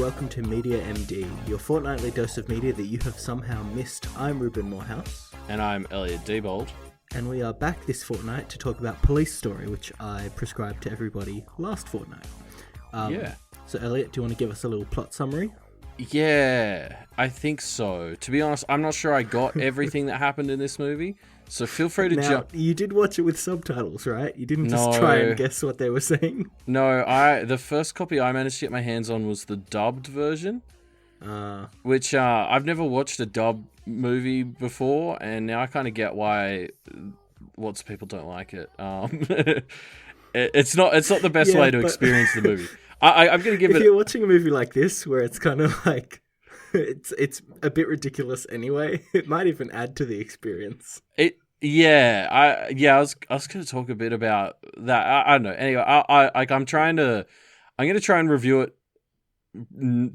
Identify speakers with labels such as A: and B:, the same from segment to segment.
A: welcome to Media MD, your fortnightly dose of media that you have somehow missed. I'm Reuben Morehouse.
B: And I'm Elliot Diebold.
A: And we are back this fortnight to talk about Police Story, which I prescribed to everybody last fortnight. So Elliot, do you want to give us a little plot summary?
B: Yeah, I think so. To be honest, I'm not sure I got everything that happened in this movie, so feel free to jump.
A: You did watch it with subtitles, right? You didn't just try and guess what they were saying?
B: No, the first copy I managed to get my hands on was the dubbed version, which I've never watched a dubbed movie before, and now I kind of get why lots of people don't like it. It's not the best way to experience the movie. I'm going to give it...
A: If you're watching a movie like this, where it's kind of like... It's a bit ridiculous anyway, it might even add to the experience.
B: I was going to talk a bit about that. I don't know. Anyway, I'm going to try and review it,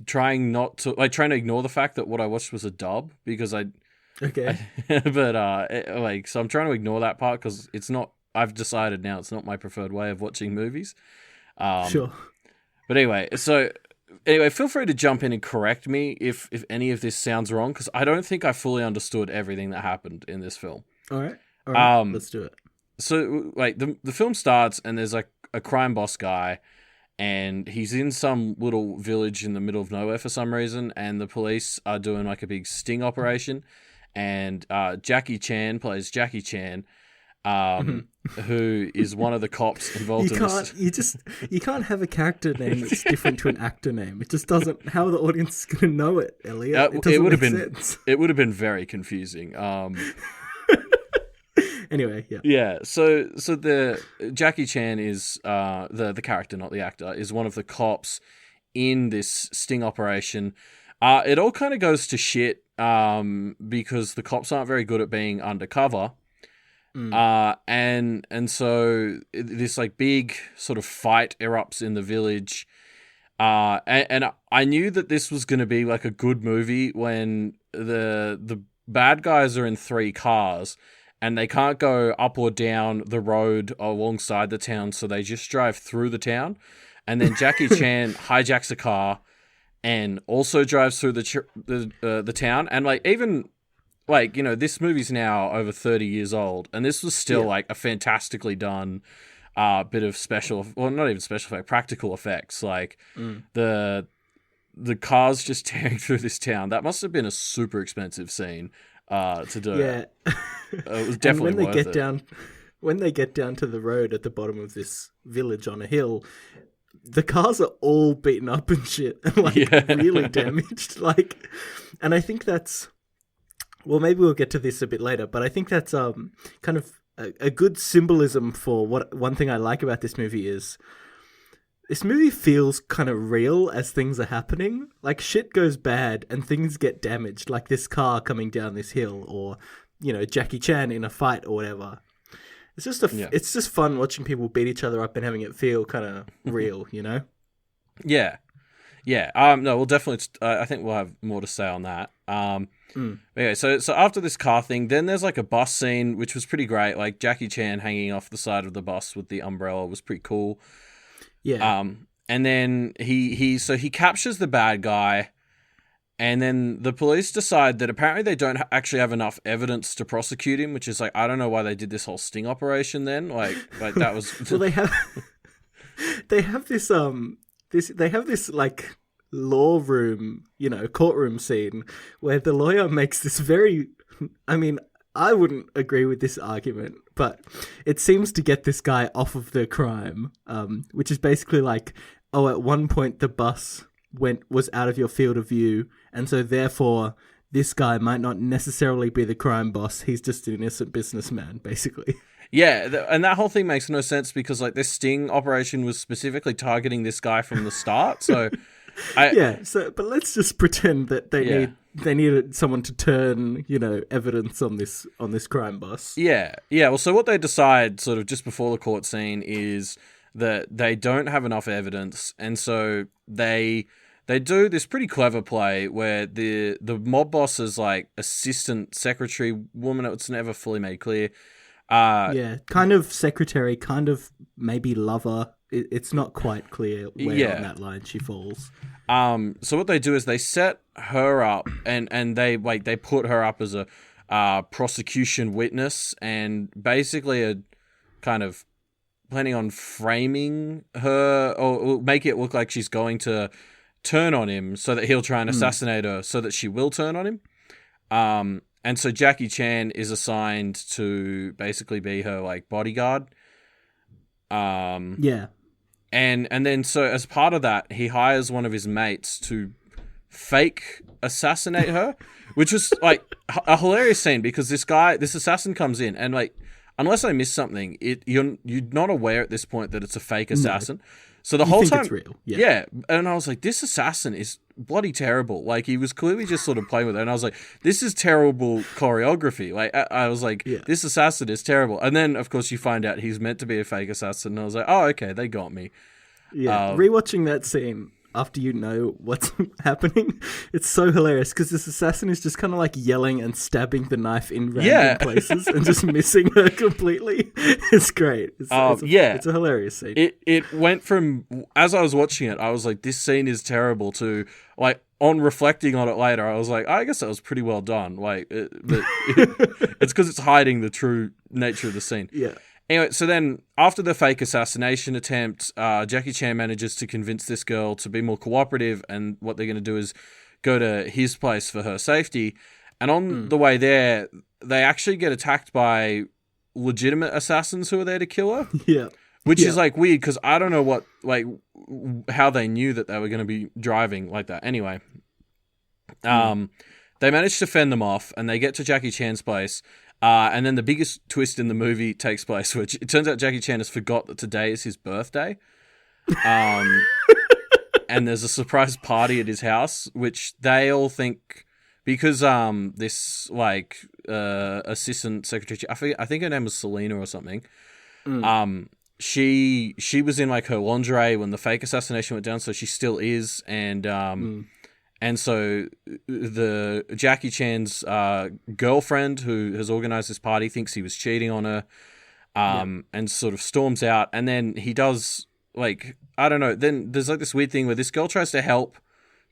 B: trying to ignore the fact that what I watched was a dub, because so I'm trying to ignore that part because it's not... I've decided now it's not my preferred way of watching movies.
A: Sure.
B: But anyway, feel free to jump in and correct me if any of this sounds wrong, because I don't think I fully understood everything that happened in this film.
A: All right, let's do it.
B: So, the film starts, and there's, a crime boss guy, and he's in some little village in the middle of nowhere for some reason, and the police are doing, a big sting operation, and Jackie Chan plays Jackie Chan, who is one of the cops involved in this.
A: You can't have a character name that's different to an actor name. It just doesn't... How are the audience is going to know it, Elliot? It doesn't make sense.
B: It would have been very confusing.
A: Anyway, yeah.
B: Yeah, so the Jackie Chan is the character, not the actor, is one of the cops in this sting operation. It all kind of goes to shit because the cops aren't very good at being undercover. And so this big sort of fight erupts in the village. And I knew that this was going to be a good movie when the bad guys are in 3 cars and they can't go up or down the road alongside the town, so they just drive through the town. And then Jackie Chan hijacks a car and also drives through the town. And this movie's now over 30 years old, and this was still a fantastically done bit of not even special effect, practical effects. The cars just tearing through this town. That must have been a super expensive scene to do.
A: Yeah.
B: It was definitely worth it.
A: When they get down to the road at the bottom of this village on a hill, the cars are all beaten up and shit, and really damaged. And I think that's... Well, maybe we'll get to this a bit later, but I think that's kind of a good symbolism for one thing I like about this movie is this movie feels kind of real as things are happening. Shit goes bad and things get damaged, like this car coming down this hill, or Jackie Chan in a fight or whatever. It's just it's just fun watching people beat each other up and having it feel kind of real,
B: Yeah. No, we'll definitely. I think we'll have more to say on that. Okay, so after this car thing, then there's a bus scene, which was pretty great. Jackie Chan hanging off the side of the bus with the umbrella was pretty cool.
A: Yeah.
B: And then he captures the bad guy, and then the police decide that apparently they don't actually have enough evidence to prosecute him, which is I don't know why they did this whole sting operation then. That was...
A: Well, they have this law room, courtroom scene where the lawyer makes this very... I mean, I wouldn't agree with this argument, but it seems to get this guy off of the crime, which is basically at one point the bus was out of your field of view, and so therefore this guy might not necessarily be the crime boss. He's just an innocent businessman, basically.
B: Yeah, and that whole thing makes no sense because this sting operation was specifically targeting this guy from the start. So,
A: but let's just pretend that they needed someone to turn evidence on this crime boss.
B: Yeah. Well, so what they decide sort of just before the court scene is that they don't have enough evidence, and so they do this pretty clever play where the mob boss's assistant secretary woman, it's never fully made clear.
A: Kind of secretary, kind of maybe lover, it's not quite clear where on that line she falls.
B: So what they do is they set her up, and they put her up as a prosecution witness, and basically are kind of planning on framing her or make it look like she's going to turn on him so that he'll try and assassinate her so that she will turn on him. And so Jackie Chan is assigned to basically be her like bodyguard.
A: Yeah.
B: And then so as part of that, he hires one of his mates to fake assassinate her, which was like a hilarious scene because this assassin comes in and like, unless I missed something, you're not aware at this point that it's a fake assassin. No. So the whole time,
A: it's real.
B: Yeah. And I was like, this assassin is bloody terrible. Like he was clearly just sort of playing with it. And I was like, this is terrible choreography. Like I was like, this assassin is terrible. And then of course you find out he's meant to be a fake assassin. And I was like, oh, okay, they got me.
A: Yeah. Rewatching that scene after you know what's happening, it's so hilarious because this assassin is just kind of like yelling and stabbing the knife in random places and just missing her completely. It's great. It's a hilarious scene.
B: It went from, as I was watching it, I was like, this scene is terrible, to like on reflecting on it later, I was like, I guess that was pretty well done. Like, it's because it's hiding the true nature of the scene.
A: Yeah.
B: Anyway, so then after the fake assassination attempt, Jackie Chan manages to convince this girl to be more cooperative, and what they're going to do is go to his place for her safety. And on the way there, they actually get attacked by legitimate assassins who are there to kill her.
A: Yeah.
B: Which is like weird because I don't know how they knew that they were going to be driving like that. Anyway, they manage to fend them off, and they get to Jackie Chan's place. And then the biggest twist in the movie takes place, which it turns out Jackie Chan has forgot that today is his birthday. And there's a surprise party at his house, which they all think, because this like assistant secretary, I think her name was Selena or something. She was in like her lingerie when the fake assassination went down, so she still is, and so the Jackie Chan's girlfriend, who has organized this party, thinks he was cheating on her, and sort of storms out. And then he does, like, I don't know, then there's like this weird thing where this girl tries to help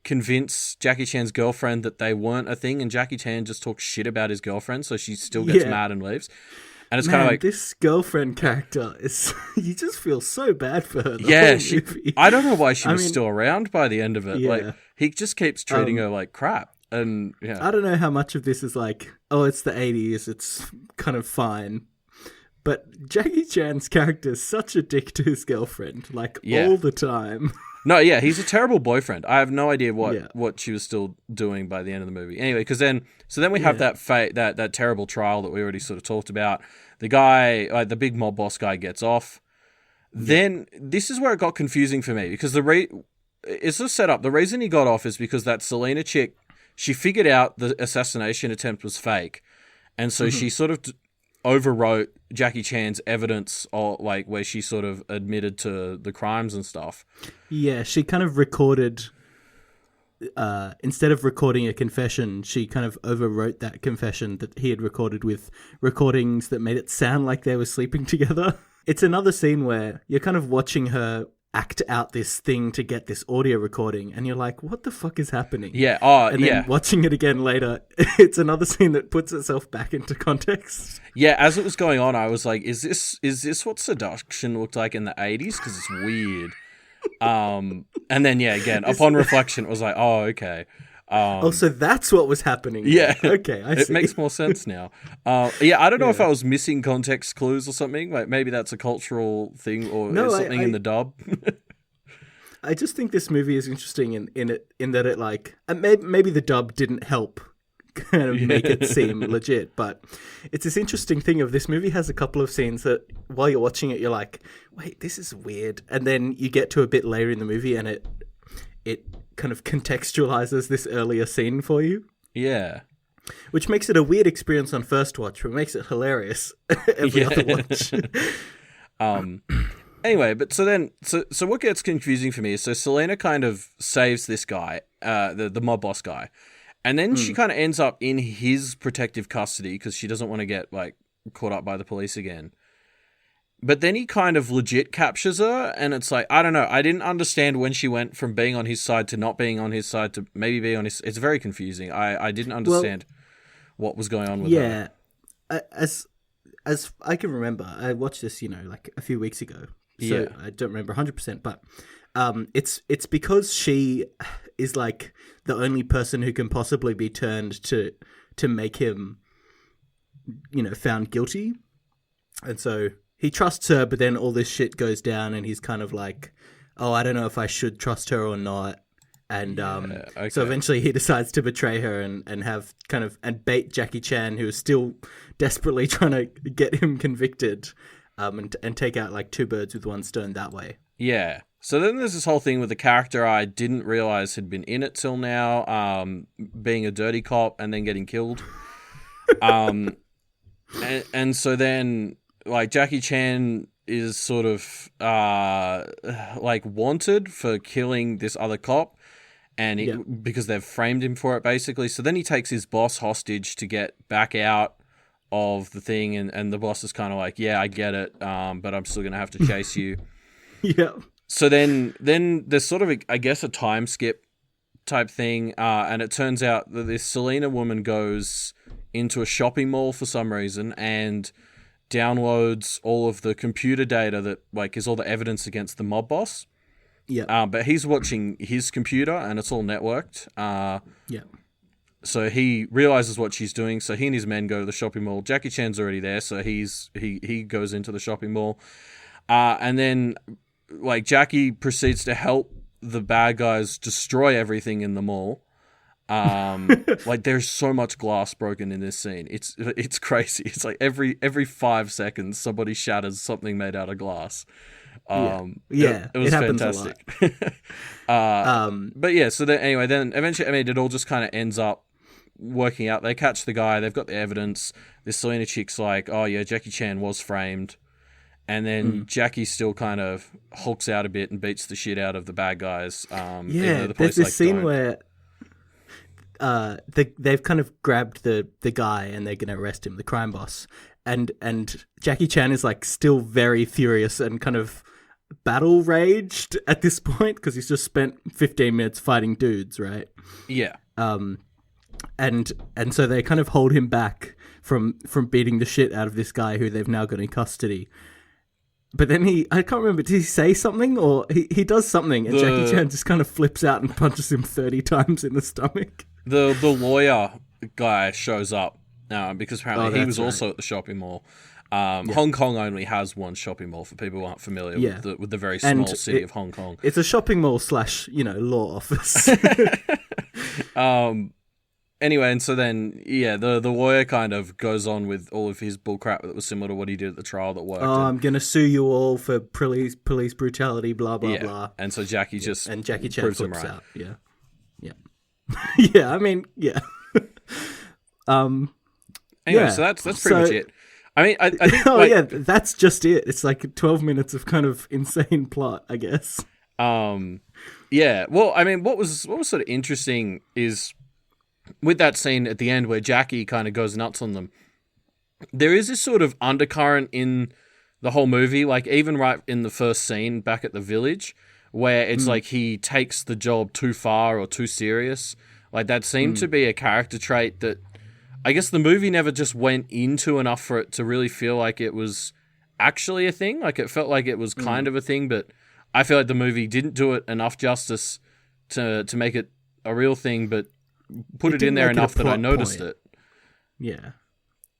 B: convince Jackie Chan's girlfriend that they weren't a thing, and Jackie Chan just talks shit about his girlfriend, so she still gets mad and leaves. And it's kind of like,
A: this girlfriend character is, you just feel so bad for her. Whole movie.
B: I don't know why she was still around by the end of it. Like, he just keeps treating her like crap. And
A: I don't know how much of this is like, oh, it's the 80s, it's kind of fine. But Jackie Chan's character is such a dick to his girlfriend, like all the time.
B: No, yeah, he's a terrible boyfriend. I have no idea what she was still doing by the end of the movie. Anyway, because then we have that terrible trial that we already sort of talked about. The guy, like the big mob boss guy, gets off. Then this is where it got confusing for me, because it's just set up. The reason he got off is because that Selena chick, she figured out the assassination attempt was fake, and so she sort of overwrote Jackie Chan's evidence, or like where she sort of admitted to the crimes and stuff.
A: Yeah, she kind of recorded, instead of recording a confession, she kind of overwrote that confession that he had recorded with recordings that made it sound like they were sleeping together. It's another scene where you're kind of watching her act out this thing to get this audio recording, and you're like, what the fuck is happening? And then watching it again later, it's another scene that puts itself back into context.
B: Yeah, as it was going on, I was like, is this what seduction looked like in the 80s? Because it's weird. And then again, upon reflection, it was like, oh, okay.
A: So that's what was happening.
B: Yeah.
A: Okay, I see.
B: It makes more sense now. I don't know if I was missing context clues or something. Like maybe that's a cultural thing, or something in the dub.
A: I just think this movie is interesting in that it like, and maybe the dub didn't help kind of make it seem legit, but it's this interesting thing of this movie has a couple of scenes that while you're watching it, you're like, wait, this is weird. And then you get to a bit later in the movie and it kind of contextualizes this earlier scene for you.
B: Yeah.
A: Which makes it a weird experience on first watch, but makes it hilarious every other watch.
B: Anyway, but so what gets confusing for me is, so Selena kind of saves this guy, the mob boss guy, and then she kind of ends up in his protective custody because she doesn't want to get like caught up by the police again. But then he kind of legit captures her, and it's like, I don't know. I didn't understand when she went from being on his side to not being on his side to maybe being on his... It's very confusing. I didn't understand what was going on with her.
A: Yeah. As I can remember, I watched this, like a few weeks ago. So I don't remember 100%, but it's because she is like the only person who can possibly be turned to make him, found guilty. And so he trusts her, but then all this shit goes down and he's kind of like, oh, I don't know if I should trust her or not. And so eventually he decides to betray her and have and bait Jackie Chan, who is still desperately trying to get him convicted, and take out like two birds with one stone that way.
B: Yeah. So then there's this whole thing with the character I didn't realize had been in it till now, being a dirty cop and then getting killed. And so then like Jackie Chan is sort of like wanted for killing this other cop. And because they've framed him for it, basically. So then he takes his boss hostage to get back out of the thing. And the boss is kind of like, yeah, I get it, but I'm still going to have to chase you.
A: Yeah.
B: So then there's sort of, I guess, a time skip type thing. And it turns out that this Selena woman goes into a shopping mall for some reason and downloads all of the computer data that like is all the evidence against the mob boss.
A: Yeah.
B: But he's watching his computer and it's all networked.
A: Yeah.
B: So he realizes what she's doing. So he and his men go to the shopping mall. Jackie Chan's already there, so he goes into the shopping mall. And then like Jackie proceeds to help the bad guys destroy everything in the mall. Like there's so much glass broken in this scene. It's crazy. It's like every 5 seconds somebody shatters something made out of glass. It was fantastic. But yeah, so then eventually, it all just kind of ends up working out. They catch the guy, they've got the evidence. This Selena chick's like, oh yeah, Jackie Chan was framed. And then Jackie still kind of hulks out a bit and beats the shit out of the bad guys.
A: There's this scene where they've kind of grabbed the guy and they're going to arrest him, the crime boss. And Jackie Chan is like still very furious and kind of battle raged at this point because he's just spent 15 minutes fighting dudes, right?
B: Yeah.
A: And so they kind of hold him back from beating the shit out of this guy who they've now got in custody. But then I can't remember, did he say something or he does something and Jackie Chan just kind of flips out and punches him 30 times in the stomach.
B: The lawyer guy shows up because apparently he was also at the shopping mall. Hong Kong only has one shopping mall for people who aren't familiar with the very small city of Hong Kong.
A: It's a shopping mall / law office.
B: Anyway, and so then, the lawyer kind of goes on with all of his bullcrap that was similar to what he did at the trial that worked.
A: I'm going to sue you all for police brutality, blah, blah, blah.
B: And so Jackie just
A: and Jackie Chan flips
B: right.
A: out. Yeah. Yeah. Yeah, I mean, yeah.
B: Anyway, so that's pretty much it. I mean, I think...
A: that's just it. It's like 12 minutes of kind of insane plot, I guess.
B: Yeah, well, I mean, what was sort of interesting is... with that scene at the end where Jackie kind of goes nuts on them, there is this sort of undercurrent in the whole movie, like even right in the first scene back at the village, where it's like he takes the job too far or too serious. Like that seemed to be a character trait that I guess the movie never just went into enough for it to really feel like it was actually a thing. Like it felt like it was kind of a thing, but I feel like the movie didn't do it enough justice to make it a real thing, but put it in there enough that I noticed it.
A: Yeah.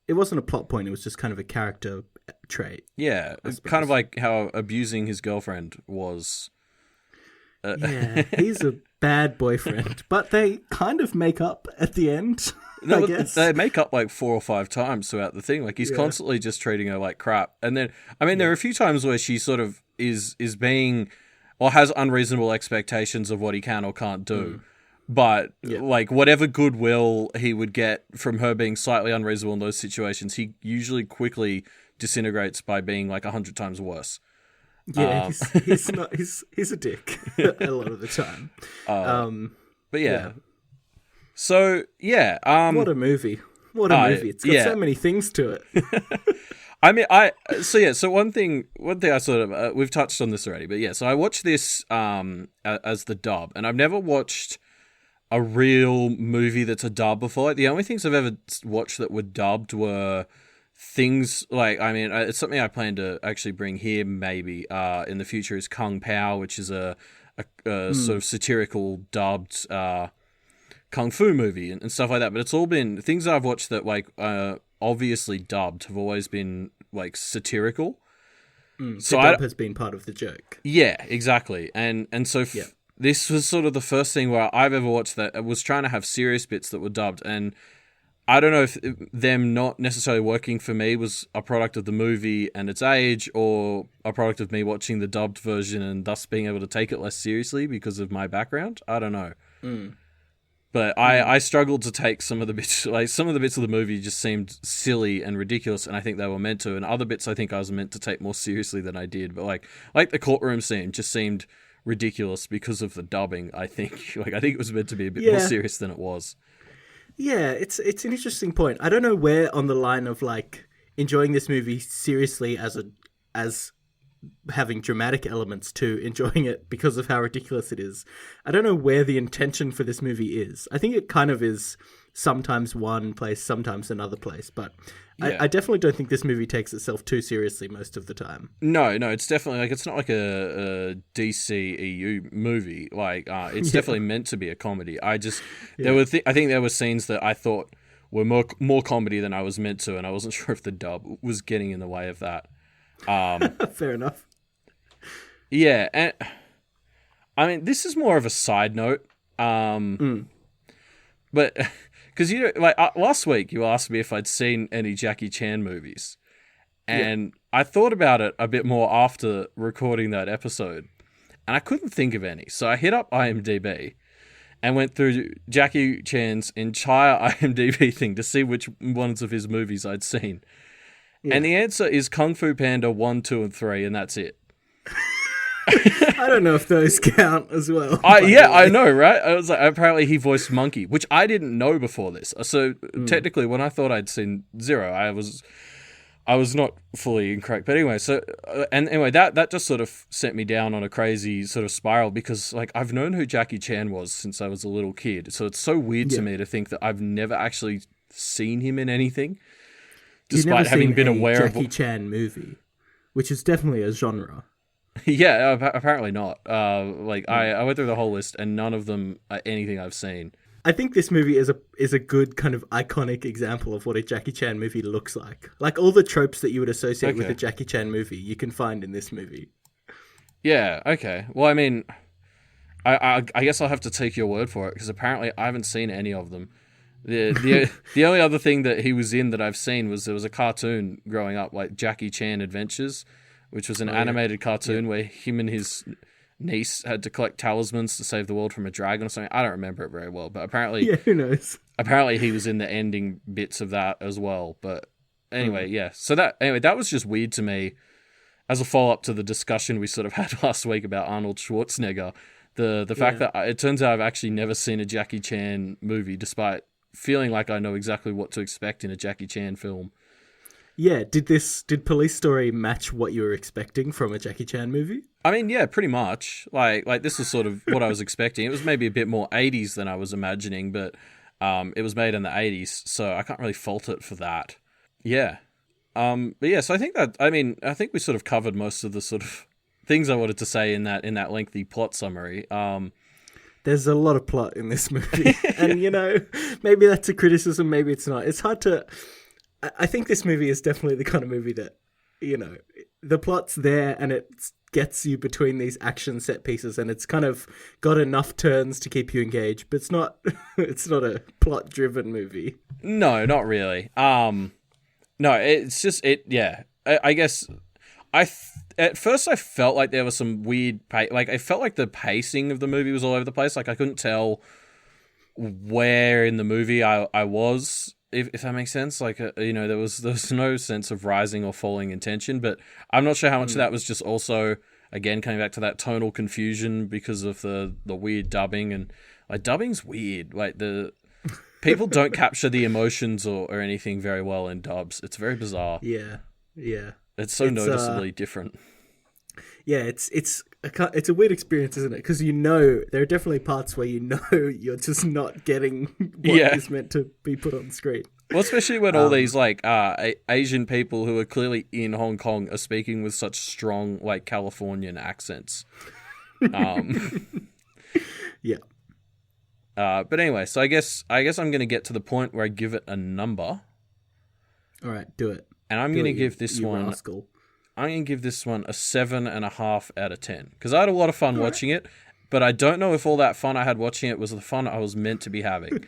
A: It wasn't a plot point, it was just kind of a character trait.
B: Yeah, it's kind of like how abusing his girlfriend was.
A: Yeah, he's a bad boyfriend, but they kind of make up at the end, I guess.
B: They make up like 4 or 5 times throughout the thing. Like he's constantly just treating her like crap. And then, I mean, there are a few times where she sort of is being, or has unreasonable expectations of what he can or can't do. But like whatever goodwill he would get from her being slightly unreasonable in those situations, he usually quickly disintegrates by being like 100 times worse.
A: Yeah, he's a dick a lot of the time.
B: But yeah. So yeah,
A: what a movie! What a movie! It's got so many things to it.
B: I mean, so one thing I sort of we've touched on this already, but yeah, so I watched this as the dub, and I've never watched a real movie that's a dub before. Like, the only things I've ever watched that were dubbed were things like, I mean, it's something I plan to actually bring here maybe in the future, is Kung Pao, which is a sort of satirical dubbed kung fu movie and stuff like that. But it's all been things that I've watched that like obviously dubbed have always been like satirical.
A: So dub has been part of the joke.
B: Yeah, exactly. And so this was sort of the first thing where I've ever watched that was trying to have serious bits that were dubbed, and I don't know if them not necessarily working for me was a product of the movie and its age, or a product of me watching the dubbed version and thus being able to take it less seriously because of my background. I don't know. But I struggled to take some of the bits, like some of the bits of the movie just seemed silly and ridiculous, and I think they were meant to, and other bits I think I was meant to take more seriously than I did. But like the courtroom scene just seemed ridiculous because of the dubbing, I think. Like, I think it was meant to be a bit more serious than it was.
A: Yeah, it's an interesting point. I don't know where on the line of like enjoying this movie seriously as having dramatic elements to enjoying it because of how ridiculous it is. I don't know where the intention for this movie is. I think it kind of is sometimes one place, sometimes another place, but I definitely don't think this movie takes itself too seriously most of the time. No,
B: it's definitely like, it's not like a DCEU movie. Like, it's definitely meant to be a comedy. I just I think there were scenes that I thought were more comedy than I was meant to, and I wasn't sure if the dub was getting in the way of that.
A: Fair enough.
B: Yeah, and I mean, this is more of a side note, but because like last week you asked me if I'd seen any Jackie Chan movies, and I thought about it a bit more after recording that episode, and I couldn't think of any. So I hit up IMDb and went through Jackie Chan's entire IMDb thing to see which ones of his movies I'd seen. Yeah. And the answer is Kung Fu Panda 1, 2, and 3, and that's it.
A: I don't know if those count as well.
B: I know, right? I was like, apparently he voiced Monkey, which I didn't know before this. So technically, when I thought I'd seen Zero, I was not fully incorrect. But anyway, that just sort of sent me down on a crazy sort of spiral, because like I've known who Jackie Chan was since I was a little kid. So it's so weird to me to think that I've never actually seen him in anything. Despite having been aware
A: of Jackie Chan movie, which is definitely a genre.
B: Yeah, apparently not. I went through the whole list, and none of them are anything I've seen.
A: I think this movie is a good kind of iconic example of what a Jackie Chan movie looks like. Like, all the tropes that you would associate with a Jackie Chan movie, you can find in this movie.
B: Yeah. Okay. Well, I mean, I guess I'll have to take your word for it, because apparently I haven't seen any of them. The only other thing that he was in that I've seen was there was a cartoon growing up, like Jackie Chan Adventures, which was an animated cartoon where him and his niece had to collect talismans to save the world from a dragon or something. I don't remember it very well, but apparently,
A: who knows?
B: Apparently, he was in the ending bits of that as well. But anyway, So that was just weird to me. As a follow up to the discussion we sort of had last week about Arnold Schwarzenegger, the fact that it turns out I've actually never seen a Jackie Chan movie, despite feeling like I know exactly what to expect in a Jackie Chan film.
A: Yeah, did Police Story match what you were expecting from a Jackie Chan movie?
B: I mean, yeah, pretty much. Like this was sort of what I was expecting. It was maybe a bit more 80s than I was imagining, but it was made in the 80s, so I can't really fault it for that. Yeah. But yeah, so I think we sort of covered most of the sort of things I wanted to say in that lengthy plot summary.
A: There's a lot of plot in this movie. And, maybe that's a criticism, maybe it's not. It's hard to... I think this movie is definitely the kind of movie that, the plot's there and it gets you between these action set pieces, and it's kind of got enough turns to keep you engaged, but it's not a plot-driven movie. No,
B: not really. No, it's just... I guess... At first, I felt like there was some weird... I felt like the pacing of the movie was all over the place. Like, I couldn't tell where in the movie I was, if that makes sense. Like, there was no sense of rising or falling in tension. But I'm not sure how much of that was just also, again, coming back to that tonal confusion because of the weird dubbing. And, like, dubbing's weird. Like, the... People don't capture the emotions or anything very well in dubs. It's very bizarre.
A: Yeah. Yeah.
B: It's so noticeably different.
A: Yeah, it's a weird experience, isn't it? Because there are definitely parts where you're just not getting what is meant to be put on screen.
B: Well, especially when all these like Asian people who are clearly in Hong Kong are speaking with such strong like Californian accents.
A: Yeah.
B: But anyway, so I guess I'm going to get to the point where I give it a number.
A: All right, do it.
B: And I'm going to give this one.
A: Rascal.
B: I'm going to give this one a 7.5 out of 10 because I had a lot of fun watching it, but I don't know if all that fun I had watching it was the fun I was meant to be having.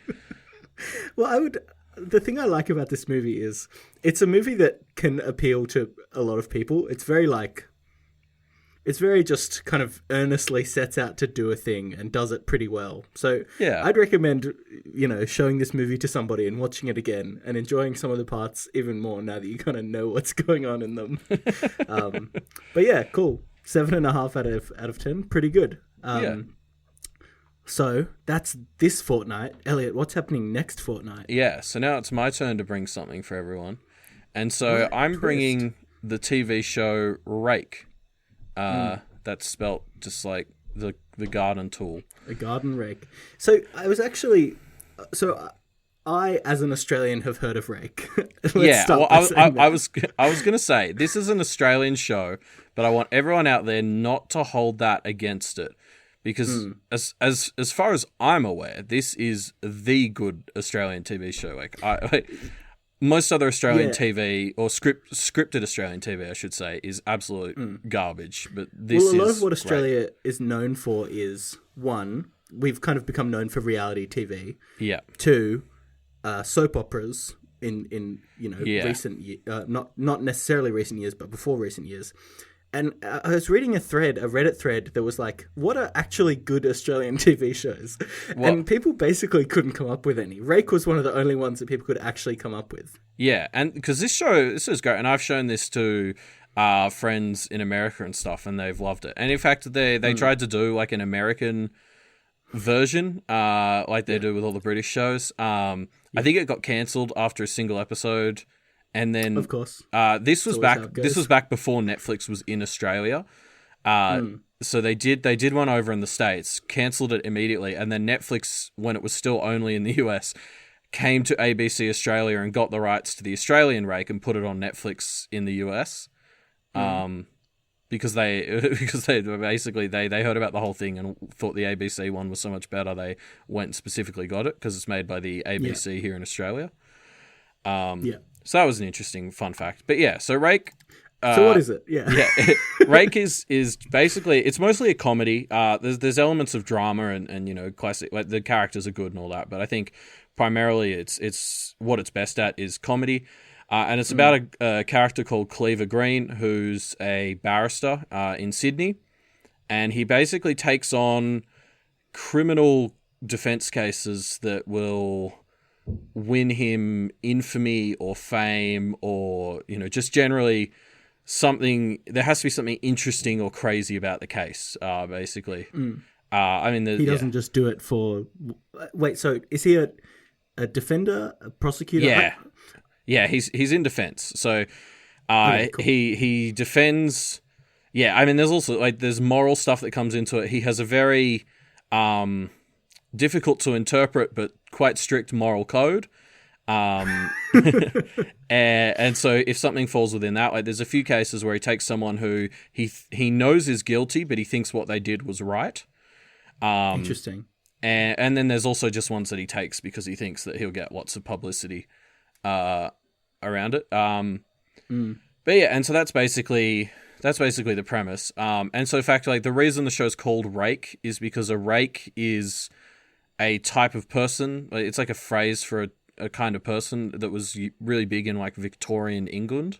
A: Well, the thing I like about this movie is it's a movie that can appeal to a lot of people. It's very just kind of earnestly sets out to do a thing and does it pretty well. So I'd recommend, showing this movie to somebody and watching it again and enjoying some of the parts even more now that you kind of know what's going on in them. But yeah, cool. 7.5 out of 10. Pretty good. So that's this fortnight. Elliot, what's happening next fortnight?
B: Yeah, so now it's my turn to bring something for everyone. And so I'm bringing the TV show Rake. That's spelt just like the garden tool. A garden rake. So I was actually... I, as an Australian, have heard of Rake. I was going to say, this is an Australian show, but I want everyone out there not to hold that against it. Because as far as I'm aware, this is the good Australian TV show. Most other Australian TV, or scripted Australian TV, I should say, is absolute garbage. But this is
A: a lot of what Australia is known for is, one, we've kind of become known for reality TV.
B: Yeah.
A: Two, soap operas in recent years, not necessarily recent years, but before recent years. And I was reading a Reddit thread that was like, what are actually good Australian TV shows? And people basically couldn't come up with any. Rake was one of the only ones that people could actually come up with.
B: Yeah, and because this is great, and I've shown this to friends in America and stuff, and they've loved it. And in fact, they tried to do like an American version, like they do with all the British shows. I think it got cancelled after a single episode. And then,
A: of course,
B: this was back before Netflix was in Australia. So they did one over in the States, cancelled it immediately, and then Netflix, when it was still only in the US, came to ABC Australia and got the rights to the Australian Rake and put it on Netflix in the US. Because they basically they heard about the whole thing and thought the ABC one was so much better, they went and specifically got it because it's made by the ABC here in Australia. So that was an interesting fun fact. But yeah, so Rake...
A: so what is it?
B: Rake is basically... It's mostly a comedy. There's elements of drama and classic... Like, the characters are good and all that, but I think primarily it's what it's best at is comedy. And it's about a character called Cleaver Green, who's a barrister in Sydney. And he basically takes on criminal defense cases that will... win him infamy or fame or, just generally something. There has to be something interesting or crazy about the case, basically. He
A: doesn't just do it for... Wait, so is he a defender, a prosecutor?
B: Yeah, he's in defense. So cool. He defends... Yeah, there's also, there's moral stuff that comes into it. He has a very... difficult to interpret, but quite strict moral code. And so if something falls within that, there's a few cases where he takes someone who he knows is guilty, but he thinks what they did was right.
A: Interesting.
B: And then there's also just ones that he takes because he thinks that he'll get lots of publicity around it. But yeah, and so that's basically the premise. And so in fact, the reason the show's called Rake is because a rake is a type of person. It's like a phrase for a kind of person that was really big in Victorian England.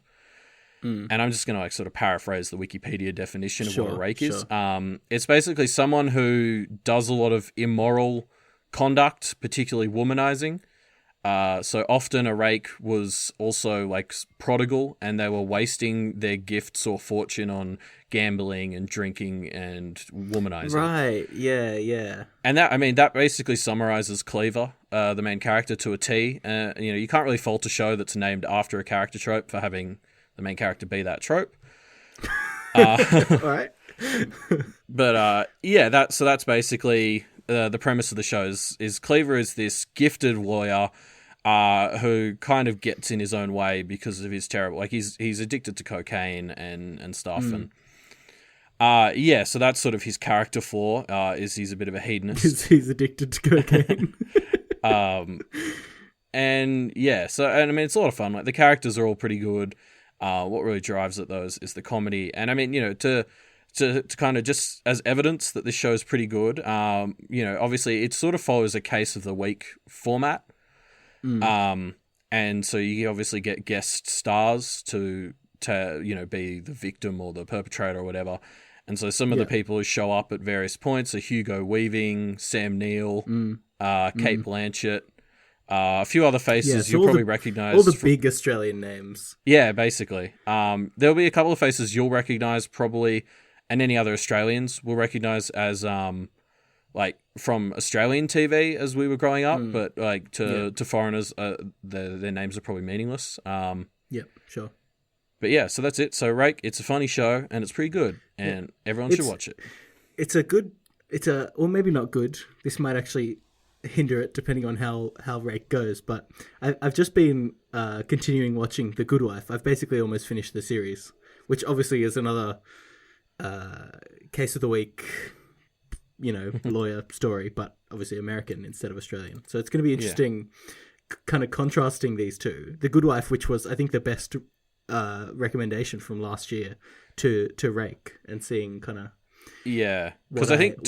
B: And I'm just going to sort of paraphrase the Wikipedia definition of what a rake is. It's basically someone who does a lot of immoral conduct, particularly womanizing. So often a rake was also prodigal, and they were wasting their gifts or fortune on gambling and drinking and womanizing.
A: Right. Yeah.
B: And that basically summarizes Cleaver, the main character, to a T. You can't really fault a show that's named after a character trope for having the main character be that trope.
A: All right.
B: But that's basically the premise of the show is Cleaver is this gifted lawyer who kind of gets in his own way because of his terrible, like he's addicted to cocaine and stuff. And so that's sort of his character flaw, is he's a bit of a hedonist.
A: He's addicted to cocaine.
B: And I mean, it's a lot of fun. Like, the characters are all pretty good. What really drives it, though, is the comedy. And I mean, to kind of just as evidence that this show is pretty good, obviously it sort of follows a case of the week format. And so you obviously get guest stars to be the victim or the perpetrator or whatever. And so some of the people who show up at various points are Hugo Weaving, Sam Neill, Kate Blanchett, a few other faces you'll probably recognise.
A: All the big Australian names.
B: Yeah, basically. There'll be a couple of faces you'll recognise probably, and any other Australians will recognise as like from Australian TV as we were growing up, but like to foreigners, their names are probably meaningless.
A: Yep, sure.
B: But yeah, so that's it. So Rake, it's a funny show and it's pretty good, and everyone should watch it. Well, maybe not good. This might actually hinder it depending on how Rake goes. But I've just been continuing watching The Good Wife. I've basically almost finished the series, which obviously is another case of the week, lawyer story, but obviously American instead of Australian. So it's going to be interesting, kind of contrasting these two. The Good Wife, which was, I think, the best recommendation from last year, to Rake, and seeing kind of because I think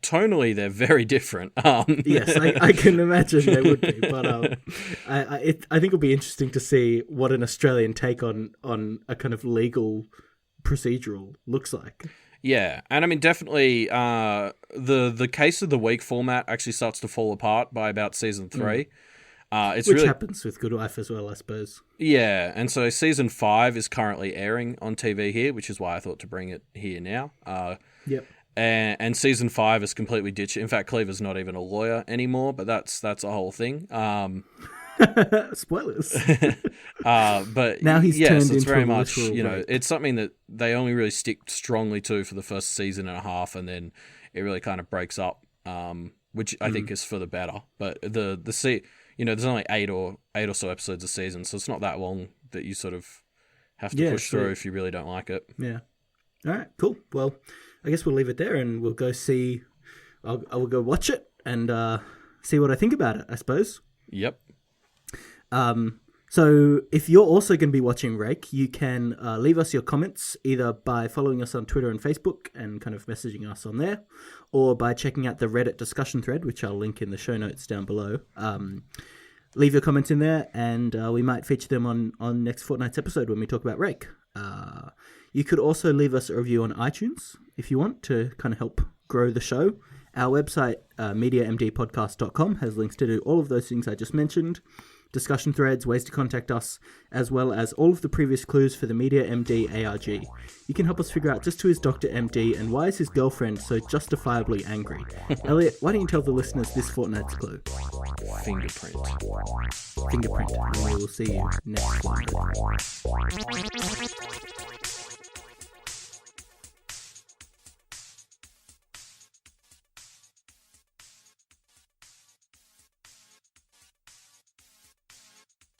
B: tonally they're very different.
A: Yes, I can imagine they would be, but I think it'll be interesting to see what an Australian take on a kind of legal procedural looks like.
B: Yeah, and I mean, definitely the case of the week format actually starts to fall apart by about season 3. Which
A: happens with Good Wife as well, I suppose.
B: Yeah, and so season 5 is currently airing on TV here, which is why I thought to bring it here now.
A: Yep.
B: And season 5 is completely ditched. In fact, Cleaver's not even a lawyer anymore, but that's a whole thing.
A: Spoilers.
B: But
A: now he's turned
B: so it's
A: into
B: very
A: a
B: much,
A: literal
B: it's something that they only really stick strongly to for the first season and a half, and then it really kind of breaks up, which I think is for the better. But there's only eight or so episodes a season, so it's not that long that you sort of have to push through if you really don't like it.
A: Yeah. All right, cool. Well, I guess we'll leave it there, and we'll go see. I will go watch it and see what I think about it, I suppose.
B: Yep.
A: So if you're also going to be watching Rake, you can leave us your comments either by following us on Twitter and Facebook and kind of messaging us on there, or by checking out the Reddit discussion thread, which I'll link in the show notes down below. Leave your comments in there, and we might feature them on next fortnight's episode when we talk about Rake. You could also leave us a review on iTunes if you want to kind of help grow the show. Our website, mediamdpodcast.com, has links to do all of those things I just mentioned. Discussion threads, ways to contact us, as well as all of the previous clues for the Media MD ARG. You can help us figure out just who is Dr. MD and why is his girlfriend so justifiably angry. Elliot, why don't you tell the listeners this fortnight's clue?
B: Fingerprint.
A: And we will see you next fortnight.